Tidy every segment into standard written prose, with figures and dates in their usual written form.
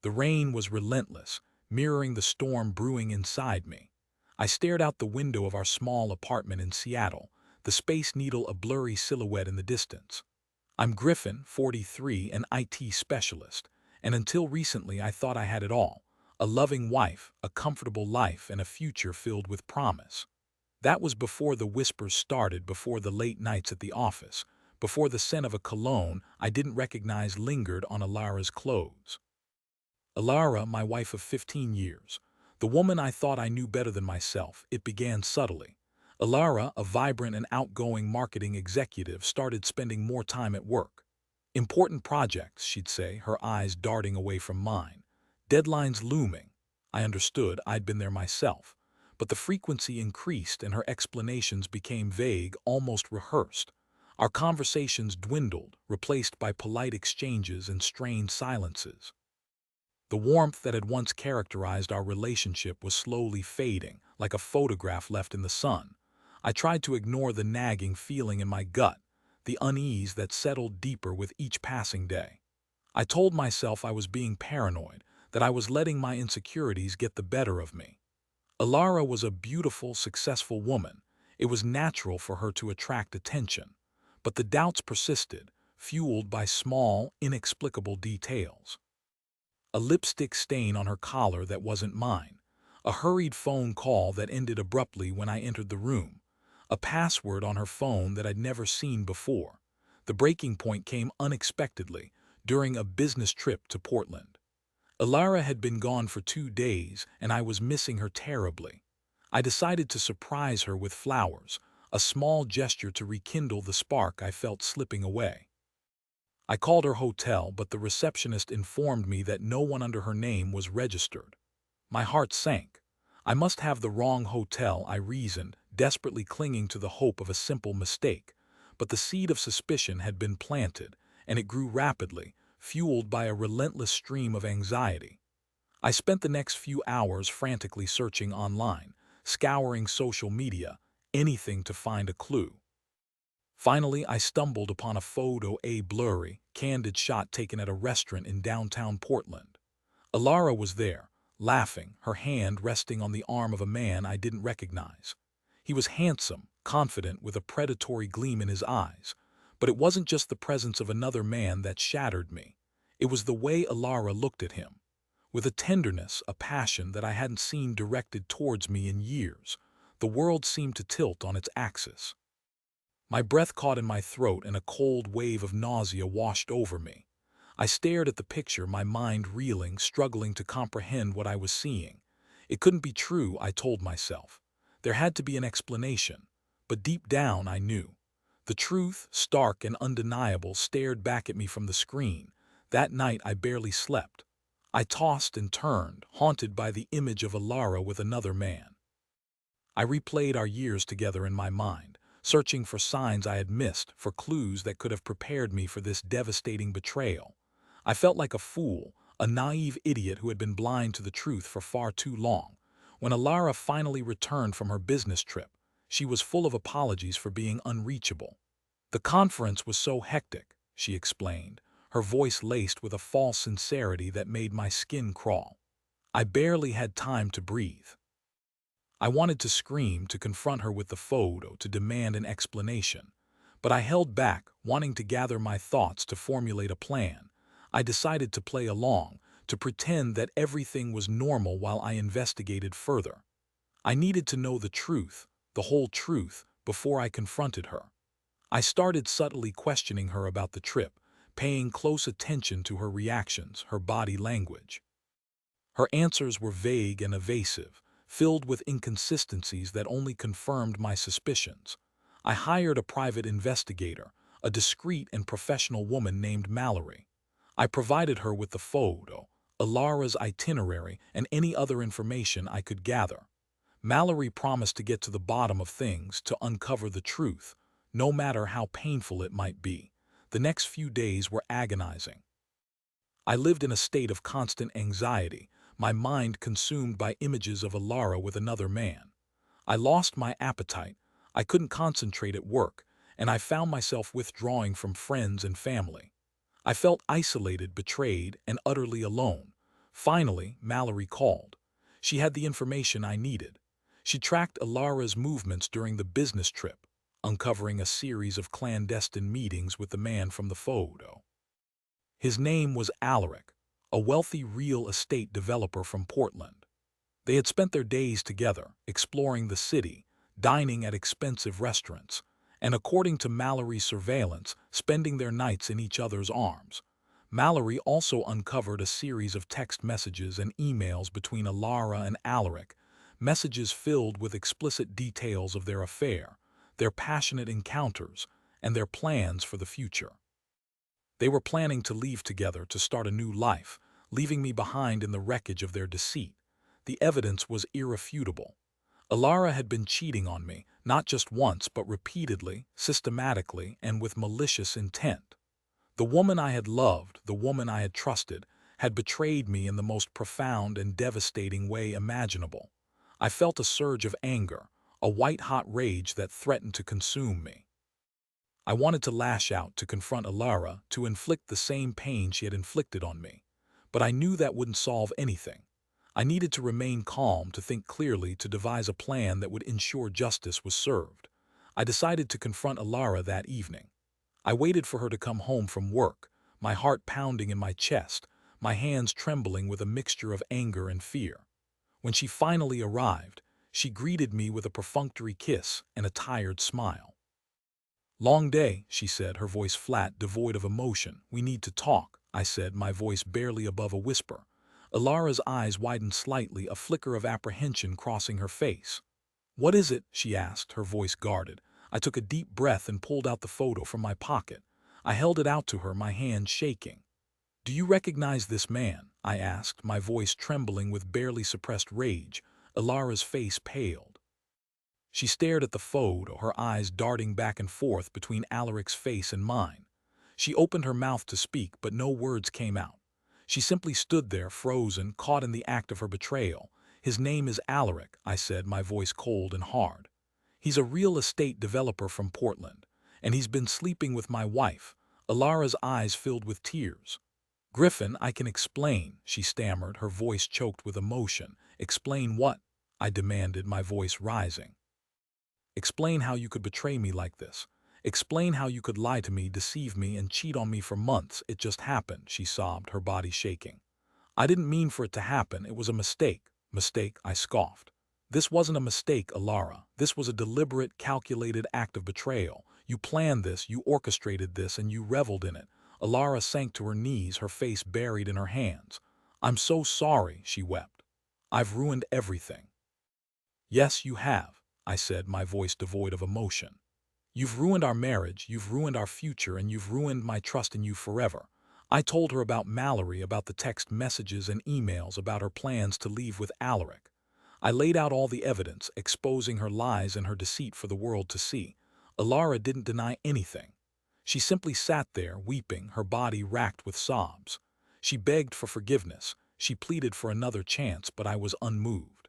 The rain was relentless, mirroring the storm brewing inside me. I stared out the window of our small apartment in Seattle, the Space Needle a blurry silhouette in the distance. I'm Griffin, 43, an IT specialist, and until recently I thought I had it all: a loving wife, a comfortable life, and a future filled with promise. That was before the whispers started, before the late nights at the office, before the scent of a cologne I didn't recognize lingered on Elara's clothes. Elara, my wife of 15 years, the woman I thought I knew better than myself. It began subtly. Elara, a vibrant and outgoing marketing executive, started spending more time at work. Important projects, she'd say, her eyes darting away from mine. Deadlines looming. I understood, I'd been there myself. But the frequency increased and her explanations became vague, almost rehearsed. Our conversations dwindled, replaced by polite exchanges and strained silences. The warmth that had once characterized our relationship was slowly fading, like a photograph left in the sun. I tried to ignore the nagging feeling in my gut, the unease that settled deeper with each passing day. I told myself I was being paranoid, that I was letting my insecurities get the better of me. Elara was a beautiful, successful woman. It was natural for her to attract attention. But the doubts persisted, fueled by small, inexplicable details. A lipstick stain on her collar that wasn't mine, a hurried phone call that ended abruptly when I entered the room, a password on her phone that I'd never seen before. The breaking point came unexpectedly, during a business trip to Portland. Elara had been gone for 2 days, and I was missing her terribly. I decided to surprise her with flowers, a small gesture to rekindle the spark I felt slipping away. I called her hotel, but the receptionist informed me that no one under her name was registered. My heart sank. I must have the wrong hotel, I reasoned, desperately clinging to the hope of a simple mistake. But the seed of suspicion had been planted, and it grew rapidly, fueled by a relentless stream of anxiety. I spent the next few hours frantically searching online, scouring social media, anything to find a clue. Finally, I stumbled upon a photo, a blurry, candid shot taken at a restaurant in downtown Portland. Elara was there, laughing, her hand resting on the arm of a man I didn't recognize. He was handsome, confident, with a predatory gleam in his eyes. But it wasn't just the presence of another man that shattered me. It was the way Elara looked at him. With a tenderness, a passion that I hadn't seen directed towards me in years. The world seemed to tilt on its axis. My breath caught in my throat and a cold wave of nausea washed over me. I stared at the picture, my mind reeling, struggling to comprehend what I was seeing. It couldn't be true, I told myself. There had to be an explanation. But deep down, I knew. The truth, stark and undeniable, stared back at me from the screen. That night I barely slept. I tossed and turned, haunted by the image of Elara with another man. I replayed our years together in my mind, searching for signs I had missed, for clues that could have prepared me for this devastating betrayal. I felt like a fool, a naive idiot who had been blind to the truth for far too long. When Elara finally returned from her business trip, she was full of apologies for being unreachable. The conference was so hectic, she explained, her voice laced with a false sincerity that made my skin crawl. I barely had time to breathe. I wanted to scream, to confront her with the photo, to demand an explanation. But I held back, wanting to gather my thoughts, to formulate a plan. I decided to play along, to pretend that everything was normal while I investigated further. I needed to know the truth, the whole truth, before I confronted her. I started subtly questioning her about the trip, paying close attention to her reactions, her body language. Her answers were vague and evasive, filled with inconsistencies that only confirmed my suspicions. I hired a private investigator, a discreet and professional woman named Mallory. I provided her with the photo, Elara's itinerary, and any other information I could gather. Mallory promised to get to the bottom of things, to uncover the truth, no matter how painful it might be. The next few days were agonizing. I lived in a state of constant anxiety, my mind consumed by images of Elara with another man. I lost my appetite, I couldn't concentrate at work, and I found myself withdrawing from friends and family. I felt isolated, betrayed, and utterly alone. Finally, Mallory called. She had the information I needed. She tracked Elara's movements during the business trip, uncovering a series of clandestine meetings with the man from the photo. His name was Alaric, a wealthy real estate developer from Portland. They had spent their days together, exploring the city, dining at expensive restaurants, and according to Mallory's surveillance, spending their nights in each other's arms. Mallory also uncovered a series of text messages and emails between Elara and Alaric, messages filled with explicit details of their affair, their passionate encounters, and their plans for the future. They were planning to leave together to start a new life, leaving me behind in the wreckage of their deceit. The evidence was irrefutable. Elara had been cheating on me, not just once but repeatedly, systematically, and with malicious intent. The woman I had loved, the woman I had trusted, had betrayed me in the most profound and devastating way imaginable. I felt a surge of anger, a white-hot rage that threatened to consume me. I wanted to lash out, to confront Elara, to inflict the same pain she had inflicted on me. But I knew that wouldn't solve anything. I needed to remain calm, to think clearly, to devise a plan that would ensure justice was served. I decided to confront Elara that evening. I waited for her to come home from work, my heart pounding in my chest, my hands trembling with a mixture of anger and fear. When she finally arrived, she greeted me with a perfunctory kiss and a tired smile. "Long day," she said, her voice flat, devoid of emotion. "We need to talk," I said, my voice barely above a whisper. Elara's eyes widened slightly, a flicker of apprehension crossing her face. "What is it?" she asked, her voice guarded. I took a deep breath and pulled out the photo from my pocket. I held it out to her, my hand shaking. "Do you recognize this man?" I asked, my voice trembling with barely suppressed rage. Elara's face paled. She stared at the photo, her eyes darting back and forth between Alaric's face and mine. She opened her mouth to speak, but no words came out. She simply stood there, frozen, caught in the act of her betrayal. "His name is Alaric," I said, my voice cold and hard. "He's a real estate developer from Portland, and he's been sleeping with my wife." Elara's eyes filled with tears. "Griffin, I can explain," she stammered, her voice choked with emotion. "Explain what?" I demanded, my voice rising. "Explain how you could betray me like this. Explain how you could lie to me, deceive me, and cheat on me for months. It just happened," she sobbed, her body shaking. "I didn't mean for it to happen. It was a mistake." "Mistake?" I scoffed. "This wasn't a mistake, Elara. This was a deliberate, calculated act of betrayal. You planned this, you orchestrated this, and you reveled in it." Elara sank to her knees, her face buried in her hands. "I'm so sorry," she wept. "I've ruined everything." "Yes, you have," I said, my voice devoid of emotion. "You've ruined our marriage, you've ruined our future, and you've ruined my trust in you forever." I told her about Mallory, about the text messages and emails, about her plans to leave with Alaric. I laid out all the evidence, exposing her lies and her deceit for the world to see. Elara didn't deny anything. She simply sat there, weeping, her body racked with sobs. She begged for forgiveness. She pleaded for another chance, but I was unmoved.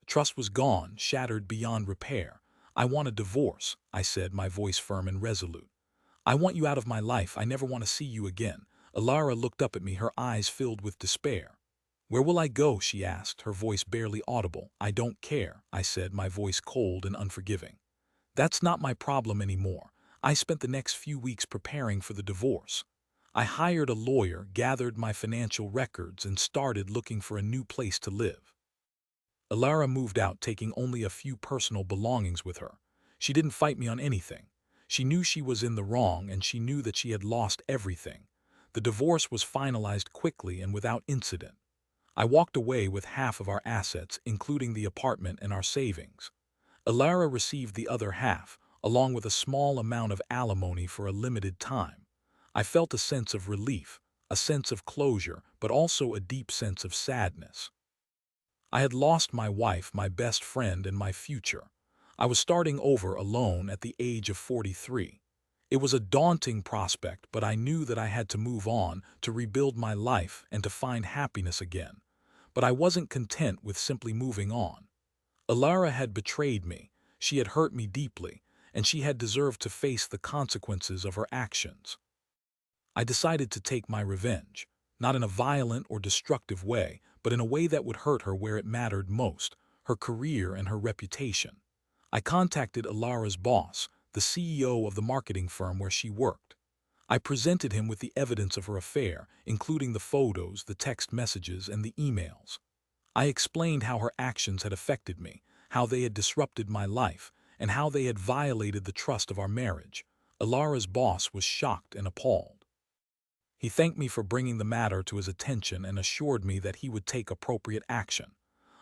Trust was gone, shattered beyond repair. "I want a divorce," I said, my voice firm and resolute. "I want you out of my life. I never want to see you again." Elara looked up at me, her eyes filled with despair. "Where will I go?" she asked, her voice barely audible. "I don't care," I said, my voice cold and unforgiving. "That's not my problem anymore." I spent the next few weeks preparing for the divorce. I hired a lawyer, gathered my financial records, and started looking for a new place to live. Elara moved out, taking only a few personal belongings with her. She didn't fight me on anything. She knew she was in the wrong, and she knew that she had lost everything. The divorce was finalized quickly and without incident. I walked away with half of our assets, including the apartment and our savings. Elara received the other half, along with a small amount of alimony for a limited time. I felt a sense of relief, a sense of closure, but also a deep sense of sadness. I had lost my wife, my best friend, and my future. I was starting over alone at the age of 43. It was a daunting prospect, but I knew that I had to move on, to rebuild my life, and to find happiness again. But I wasn't content with simply moving on. Elara had betrayed me, she had hurt me deeply, and she had deserved to face the consequences of her actions. I decided to take my revenge. not in a violent or destructive way, but in a way that would hurt her where it mattered most, her career and her reputation. I contacted Elara's boss, the CEO of the marketing firm where she worked. I presented him with the evidence of her affair, including the photos, the text messages, and the emails. I explained how her actions had affected me, how they had disrupted my life, and how they had violated the trust of our marriage. Elara's boss was shocked and appalled. He thanked me for bringing the matter to his attention and assured me that he would take appropriate action.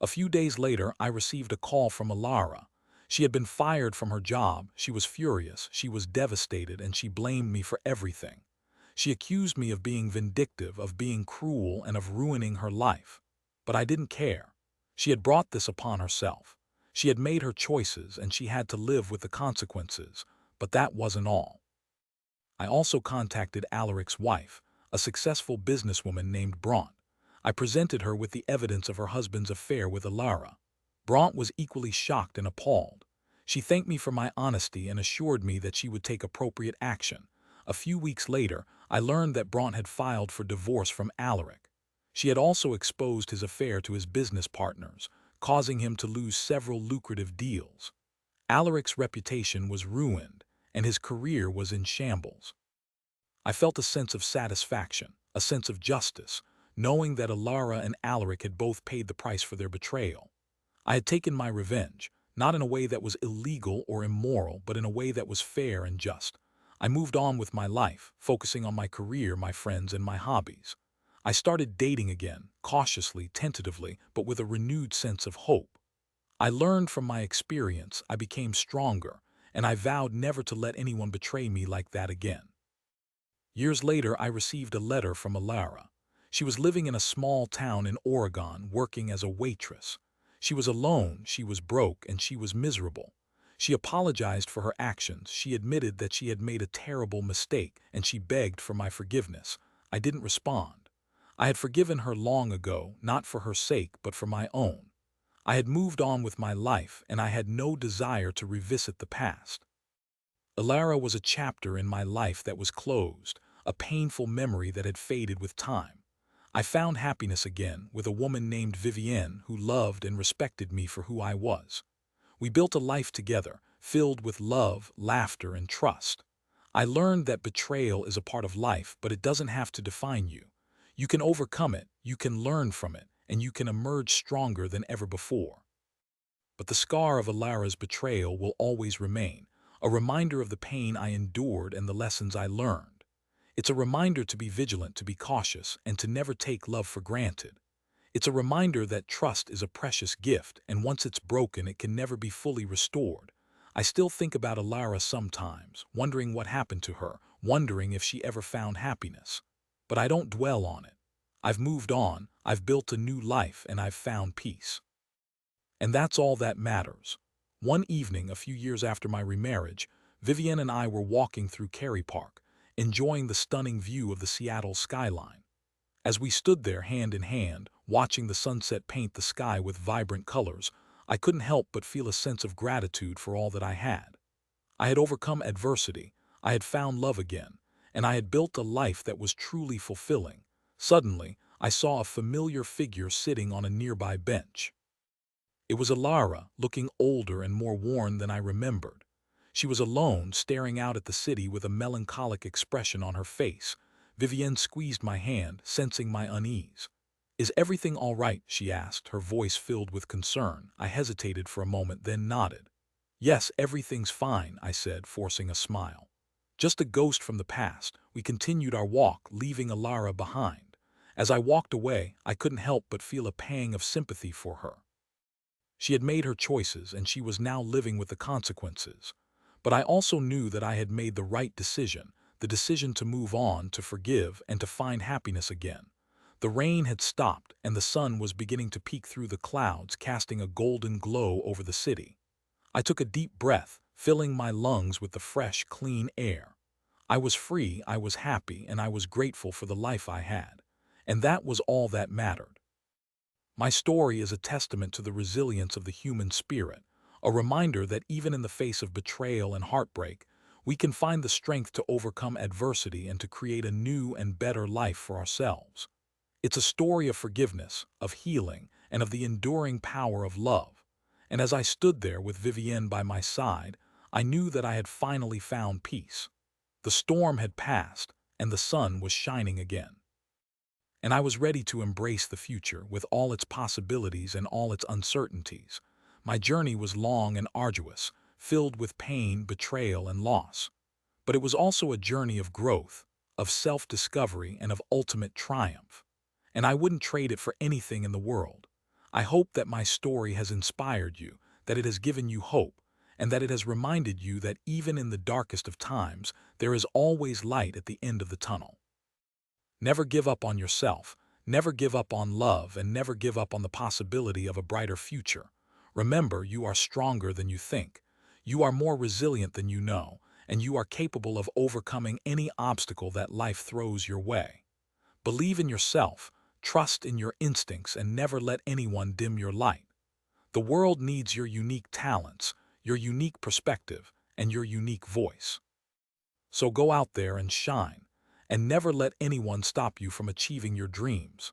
A few days later, I received a call from Elara. She had been fired from her job, she was furious, she was devastated, and she blamed me for everything. She accused me of being vindictive, of being cruel, and of ruining her life. But I didn't care. She had brought this upon herself. She had made her choices, and she had to live with the consequences. But that wasn't all. I also contacted Alaric's wife, a successful businesswoman named Bront. I presented her with the evidence of her husband's affair with Elara. Bront was equally shocked and appalled. She thanked me for my honesty and assured me that she would take appropriate action. A few weeks later, I learned that Bront had filed for divorce from Alaric. She had also exposed his affair to his business partners, causing him to lose several lucrative deals. Alaric's reputation was ruined, and his career was in shambles. I felt a sense of satisfaction, a sense of justice, knowing that Elara and Alaric had both paid the price for their betrayal. I had taken my revenge, not in a way that was illegal or immoral, but in a way that was fair and just. I moved on with my life, focusing on my career, my friends, and my hobbies. I started dating again, cautiously, tentatively, but with a renewed sense of hope. I learned from my experience, I became stronger, and I vowed never to let anyone betray me like that again. Years later, I received a letter from Elara. She was living in a small town in Oregon, working as a waitress. She was alone, she was broke, and she was miserable. She apologized for her actions, she admitted that she had made a terrible mistake, and she begged for my forgiveness. I didn't respond. I had forgiven her long ago, not for her sake, but for my own. I had moved on with my life, and I had no desire to revisit the past. Elara was a chapter in my life that was closed, a painful memory that had faded with time. I found happiness again with a woman named Vivienne who loved and respected me for who I was. We built a life together, filled with love, laughter, and trust. I learned that betrayal is a part of life, but it doesn't have to define you. You can overcome it, you can learn from it, and you can emerge stronger than ever before. But the scar of Elara's betrayal will always remain, a reminder of the pain I endured and the lessons I learned. It's a reminder to be vigilant, to be cautious, and to never take love for granted. It's a reminder that trust is a precious gift, and once it's broken, it can never be fully restored. I still think about Elara sometimes, wondering what happened to her, wondering if she ever found happiness. But I don't dwell on it. I've moved on, I've built a new life, and I've found peace. And that's all that matters. One evening, a few years after my remarriage, Vivienne and I were walking through Cary Park, enjoying the stunning view of the Seattle skyline. As we stood there hand in hand, watching the sunset paint the sky with vibrant colors, I couldn't help but feel a sense of gratitude for all that I had. I had overcome adversity, I had found love again, and I had built a life that was truly fulfilling. Suddenly, I saw a familiar figure sitting on a nearby bench. It was Elara, looking older and more worn than I remembered. She was alone, staring out at the city with a melancholic expression on her face. Vivienne squeezed my hand, sensing my unease. "Is everything all right?" she asked, her voice filled with concern. I hesitated for a moment, then nodded. "Yes, everything's fine," I said, forcing a smile. "Just a ghost from the past." We continued our walk, leaving Elara behind. As I walked away, I couldn't help but feel a pang of sympathy for her. She had made her choices, and she was now living with the consequences. But I also knew that I had made the right decision, the decision to move on, to forgive, and to find happiness again. The rain had stopped, and the sun was beginning to peek through the clouds, casting a golden glow over the city. I took a deep breath, filling my lungs with the fresh, clean air. I was free, I was happy, and I was grateful for the life I had. And that was all that mattered. My story is a testament to the resilience of the human spirit, a reminder that even in the face of betrayal and heartbreak, we can find the strength to overcome adversity and to create a new and better life for ourselves. It's a story of forgiveness, of healing, and of the enduring power of love. And as I stood there with Vivienne by my side, I knew that I had finally found peace. The storm had passed, and the sun was shining again. And I was ready to embrace the future with all its possibilities and all its uncertainties. My journey was long and arduous, filled with pain, betrayal, and loss. But it was also a journey of growth, of self-discovery, and of ultimate triumph. And I wouldn't trade it for anything in the world. I hope that my story has inspired you, that it has given you hope, and that it has reminded you that even in the darkest of times, there is always light at the end of the tunnel. Never give up on yourself, never give up on love, and never give up on the possibility of a brighter future. Remember, you are stronger than you think. You are more resilient than you know, and you are capable of overcoming any obstacle that life throws your way. Believe in yourself, trust in your instincts, and never let anyone dim your light. The world needs your unique talents, your unique perspective, and your unique voice. So go out there and shine, and never let anyone stop you from achieving your dreams.